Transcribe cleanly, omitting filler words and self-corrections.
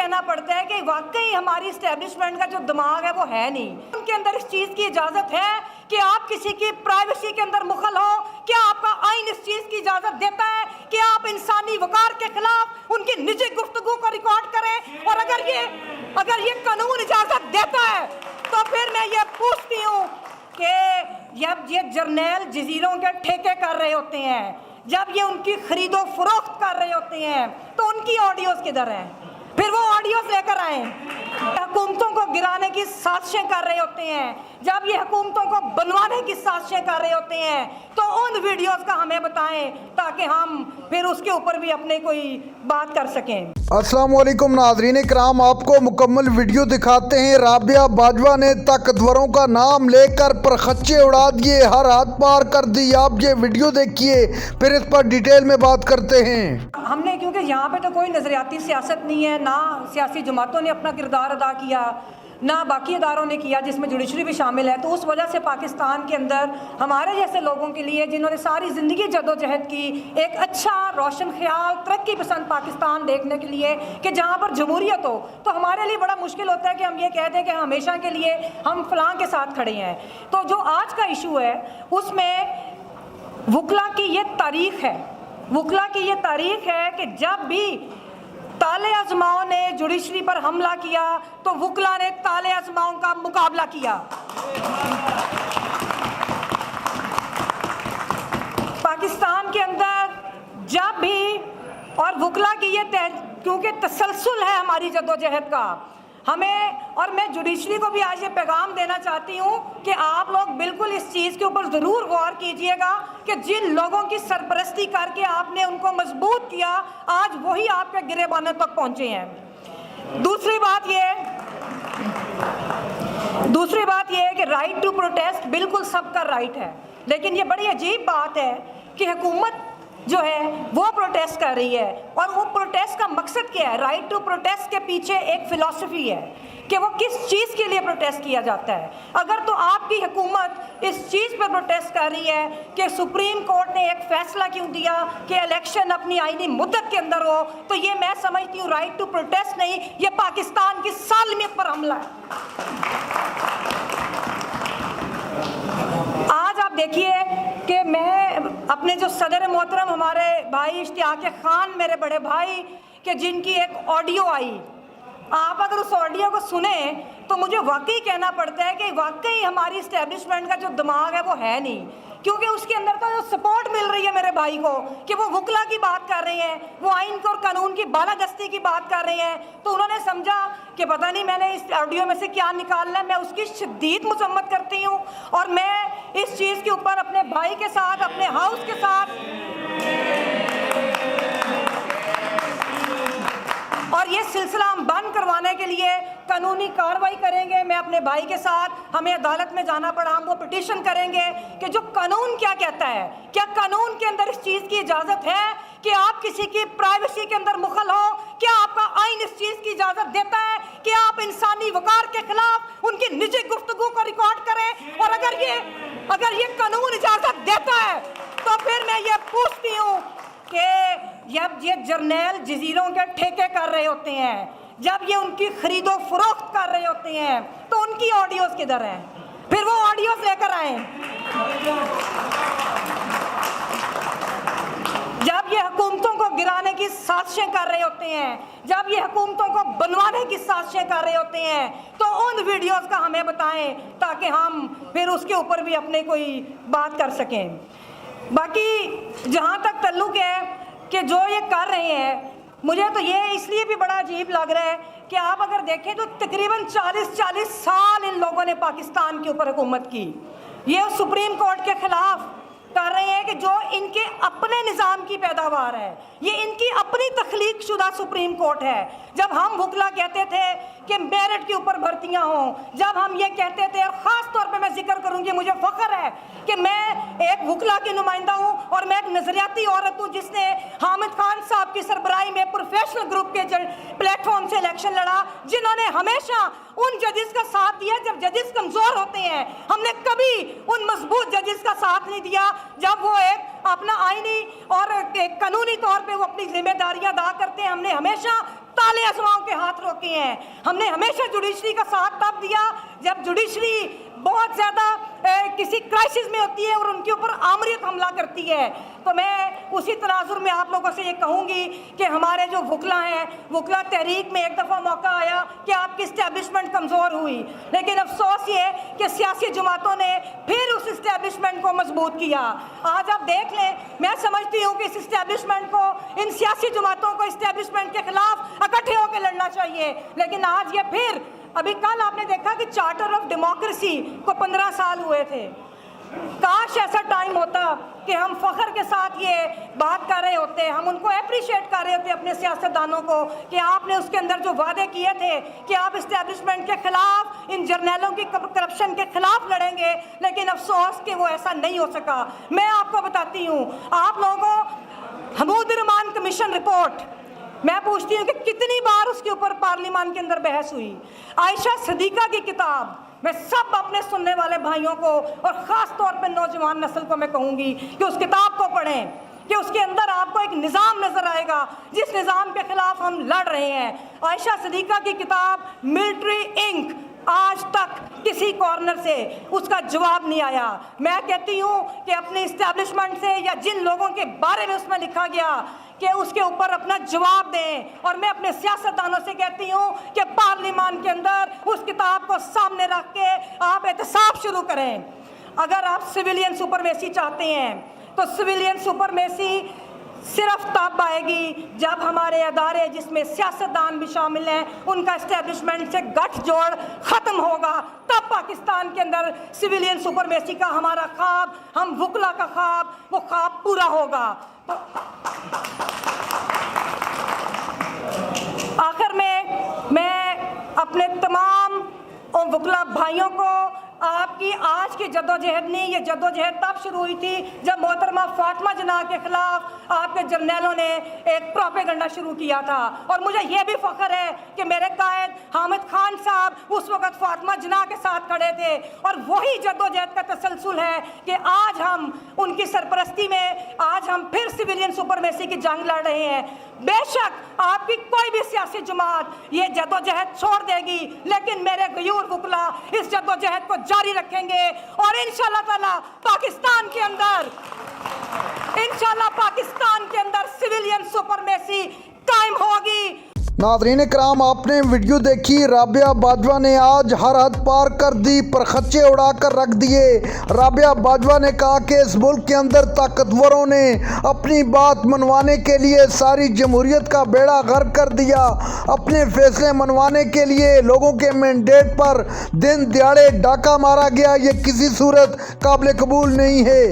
कहना पड़ता है कि वाकई हमारी इस्टेब्लिशमेंट का जो दिमाग है वो है नहीं। उनके अंदर इस चीज़ की इजाज़त है कि आप किसी की प्राइवेसी के अंदर मुखल हो? क्या आपका आइन इस चीज़ की इजाज़त देता है कि आप इंसानी वकार के खिलाफ उनकी निजी गुफ्तगू को रिकॉर्ड करें? और अगर ये कानून इजाज़त देता है तो फिर मैं ये पूछती हूँ कि जब ये जर्नैल जजीरों के ठेके कर रहे होते हैं, जब ये उनकी खरीदो फरोख्त कर रहे होते हैं, तो उनकी ऑडियोज किधर हैं? फिर वो ऑडियोज लेकर आए। हुकूमतों को गिराने की साजिशें कर रहे होते हैं, जब ये हुकूमतों को बनवाने की साजिशें कर रहे होते हैं, तो उन वीडियोस का हमें बताएं ताकि हम फिर उसके ऊपर भी अपने कोई बात कर सकें। अस्सलाम वालेकुम नाज़रीन इकराम, आपको मुकम्मल वीडियो दिखाते हैं। राबिया बाजवा ने ताकतवरों का नाम लेकर परखच्चे उड़ा दिए, हर हाथ पार कर दी। आप ये वीडियो देखिए, फिर इस पर डिटेल में बात करते हैं। हमने क्योंकि यहाँ पे तो कोई नज़रियाती सियासत नहीं है, ना सियासी जमातों ने अपना किरदार अदा किया, ना बाकी इदारों ने किया जिसमें जुडिशरी भी शामिल है। तो उस वजह से पाकिस्तान के अंदर हमारे जैसे लोगों के लिए, जिन्होंने सारी ज़िंदगी जदोजहद की, एक अच्छा रोशन ख्याल तरक्की पसंद पाकिस्तान देखने के लिए कि जहाँ पर जमहूरियत हो, तो हमारे लिए बड़ा मुश्किल होता है कि हम ये कह दें कि हमेशा के लिए हम फलां के साथ खड़े हैं। तो जो आज का इशू है उसमें वकला की ये तारीख है, वकला की ये तारीख है कि जब भी ताले आजमाओं ने जुडिशरी पर हमला किया तो वकला ने ताले आजमाओं का मुकाबला किया। पाकिस्तान के अंदर जब भी, और वकला की ये क्योंकि तसलसल है हमारी जद्दोजहद का, हमें, और मैं जुडिशरी को भी आज ये पैगाम देना चाहती हूँ कि आप लोग बिल्कुल इस चीज़ के ऊपर ज़रूर गौर कीजिएगा कि जिन लोगों की सरपरस्ती करके आपने उनको मजबूत किया, आज वही आपके गिरेबानों तक पहुँचे हैं। दूसरी बात ये है कि राइट टू प्रोटेस्ट बिल्कुल सबका राइट है, लेकिन ये बड़ी अजीब बात है कि हुकूमत जो है वो प्रोटेस्ट कर रही है, और वो प्रोटेस्ट का मकसद क्या है? राइट टू प्रोटेस्ट के पीछे एक फ़िलॉसफी है कि वो किस चीज़ के लिए प्रोटेस्ट किया जाता है। अगर तो आपकी हुकूमत इस चीज़ पर प्रोटेस्ट कर रही है कि सुप्रीम कोर्ट ने एक फ़ैसला क्यों दिया कि इलेक्शन अपनी आईनी मुद्दत के अंदर हो, तो ये मैं समझती हूँ राइट टू प्रोटेस्ट नहीं, ये पाकिस्तान की सालमियत पर हमला है। आज आप देखिए कि मैं अपने जो सदर मोहतरम हमारे भाई इश्तियाक खान, मेरे बड़े भाई, कि जिनकी एक ऑडियो आई, आप अगर उस ऑडियो को सुने तो मुझे वाकई कहना पड़ता है कि वाकई हमारी इस्टेब्लिशमेंट का जो दिमाग है वो है नहीं, क्योंकि उसके अंदर तो जो सपोर्ट मिल रही है मेरे भाई को कि वो वकला की बात कर रहे हैं, वो आइन और कानून की बालादस्ती की बात कर रहे हैं, तो उन्होंने समझा कि पता नहीं मैंने इस ऑडियो में से क्या निकालना है। मैं उसकी शदीद मजम्मत करती हूँ, और मैं इस चीज़ के ऊपर अपने भाई के साथ, अपने हाउस के साथ, और ये सिलसिला हम बंद करवाने के लिए कानूनी कार्रवाई करेंगे। मैं अपने भाई के साथ, हमें अदालत में जाना पड़ा, हम वो पिटीशन करेंगे कि जो कानून क्या कहता है, क्या कानून के अंदर इस चीज़ की इजाज़त है कि आप किसी की प्राइवेसी के अंदर मुखल हो? क्या आपका आइन इस चीज़ की इजाज़त देता है कि आप इंसानी वकार के खिलाफ उनकी निजी गुफ्तगू को रिकॉर्ड करें? और अगर ये कानून इजाज़त देता है तो फिर मैं ये पूछती हूँ कि जब ये जर्नैल जजीरों के ठेके कर रहे होते हैं, जब ये उनकी खरीदो फरोख्त कर रहे होते हैं, तो उनकी ऑडियोज किधर हैं? फिर वो ऑडियोज लेकर आए। जब ये हुकूमतों को गिराने की साजिशें कर रहे होते हैं, जब ये हुकूमतों को बनवाने की साजिशें कर रहे होते हैं, तो उन वीडियोस का हमें बताएं ताकि हम फिर उसके ऊपर भी अपने कोई बात कर सकें। बाकी जहाँ तक तल्लुक़ है कि जो ये कर रहे हैं, मुझे तो ये इसलिए भी बड़ा अजीब लग रहा है कि आप अगर देखें तो तकरीबन 40 साल इन लोगों ने पाकिस्तान के ऊपर हुकूमत की। ये सुप्रीम कोर्ट के ख़िलाफ़ कर रहे हैं कि जो इनके अपने निज़ाम की पैदावार है, ये इनकी अपनी तख्लीक शुदा सुप्रीम कोर्ट है। जब हम वकला कहते थे कि मेरिट के ऊपर भर्तियां हों, जब हम ये कहते थे, और ख़ास तौर पे मैं जिक्र करूंगी, मुझे फ़ख्र है कि मैं एक वकला की नुमाइंदा हूँ और मैं एक नज़रियाती औरत हूँ जिसने हामिद खान साहब की सरबराही में प्रोफेशनल ग्रुप के प्लेटफॉर्म से इलेक्शन लड़ा, जिन्होंने हमेशा उन जजेस का साथ दिया जब जजेस कमज़ोर होते हैं। हमने कभी उन मजबूत जजेस का साथ नहीं दिया जब वो एक अपना आईनी और कानूनी तौर पे वो अपनी जिम्मेदारियां अदा करते हैं। हमने हमेशा ताले आसमाओं के हाथ रोके हैं। हमने हमेशा जुडिशरी का साथ तब दिया जब जुडिशरी बहुत ज़्यादा किसी क्राइसिस में होती है और उनके ऊपर आमरीत हमला करती है। तो मैं उसी तनाजुर में आप लोगों से ये कहूँगी कि हमारे जो वकला हैं, वकला तहरीक में एक दफ़ा मौका आया कि आपकी इस्टेब्लिशमेंट कमज़ोर हुई, लेकिन अफसोस ये कि सियासी जमातों ने फिर उस इस्टेब्लिशमेंट को मजबूत किया। आज आप देख लें, मैं समझती हूँ कि इस इस्टेब्लिशमेंट को, इन सियासी जमातों को इस्टेब्लिशमेंट के खिलाफ इकट्ठे होकर लड़ना चाहिए, लेकिन आज ये फिर, अभी कल आपने देखा कि चार्टर ऑफ डेमोक्रेसी को 15 साल हुए थे। काश ऐसा टाइम होता कि हम फख्र के साथ ये बात कर रहे होते, हम उनको अप्रिशिएट कर रहे होते अपने सियासतदानों को कि आपने उसके अंदर जो वादे किए थे कि आप इस्टेब्लिशमेंट के खिलाफ, इन जर्नैलों की करप्शन के खिलाफ लड़ेंगे, लेकिन अफसोस कि वो ऐसा नहीं हो सका। मैं आपको बताती हूँ, आप लोगों हमूद रहमान कमीशन रिपोर्ट, मैं पूछती हूँ कि कितनी बार उसके ऊपर पार्लियामान के अंदर बहस हुई। आयशा सदीका की किताब, मैं सब अपने सुनने वाले भाइयों को और ख़ास तौर पे नौजवान नस्ल को मैं कहूँगी कि उस किताब को पढ़ें, कि उसके अंदर आपको एक निज़ाम नज़र आएगा जिस निज़ाम के ख़िलाफ़ हम लड़ रहे हैं। आयशा सदीका की किताब मिलिट्री इंक, आज तक किसी कॉर्नर से उसका जवाब नहीं आया। मैं कहती हूँ कि अपने इस्टेब्लिशमेंट से या जिन लोगों के बारे में उसमें लिखा गया कि उसके ऊपर अपना जवाब दें, और मैं अपने सियासतदानों से कहती हूँ कि पार्लियामान के अंदर उस किताब को सामने रख के आप एहतसाब शुरू करें। अगर आप सिविलियन सुपरमेसी चाहते हैं तो सिविलियन सुपरमेसी सिर्फ तब आएगी जब हमारे अदारे जिसमें सियासतदान भी शामिल हैं उनका इस्टेब्लिशमेंट से गठजोड़ ख़त्म होगा, तब पाकिस्तान के अंदर सिविलियन सुपरमेसी का हमारा ख्वाब, हम वकला का ख्वाब, वो ख्वाब पूरा होगा। आखिर में मैं अपने तमाम वकला भाइयों को, आपकी आज की जद्दोजहद नहीं, ये जद्दोजहद तब शुरू हुई थी जब मोहतरमा फातिमा जना के खिलाफ आपके जर्नैलों ने एक प्रोपेगेंडा शुरू किया था। और मुझे ये भी फ़ख्र है कि मेरे कायद हामिद खान साहब उस वक़्त फातिमा जना के साथ खड़े थे, और वही जद्दोजहद का तसलसल है कि आज हम उनकी सरपरस्ती में, आज हम फिर सिविलियन सुपरमेसी की जंग लड़ रहे हैं। बेशक आपकी कोई भी सियासी जमात ये जद्दोजहद छोड़ देगी, लेकिन मेरे गयूर वकला इस जद्दोजहद को जारी रखेंगे, और इंशाअल्लाह ताला पाकिस्तान के अंदर सिविलियन सुपरमेसी कायम होगी। नाज़रीन कराम, आपने वीडियो देखी। राबिया बाजवा ने आज हर हद पार कर दी, परखच्चे उड़ा कर रख दिए। राबिया बाजवा ने कहा कि इस मुल्क के अंदर ताकतवरों ने अपनी बात मनवाने के लिए सारी जमहूरियत का बेड़ा गर्क कर दिया। अपने फैसले मनवाने के लिए लोगों के मैंडेट पर दिन दिहाड़े डाका मारा गया। ये किसी सूरत काबिल कबूल नहीं है।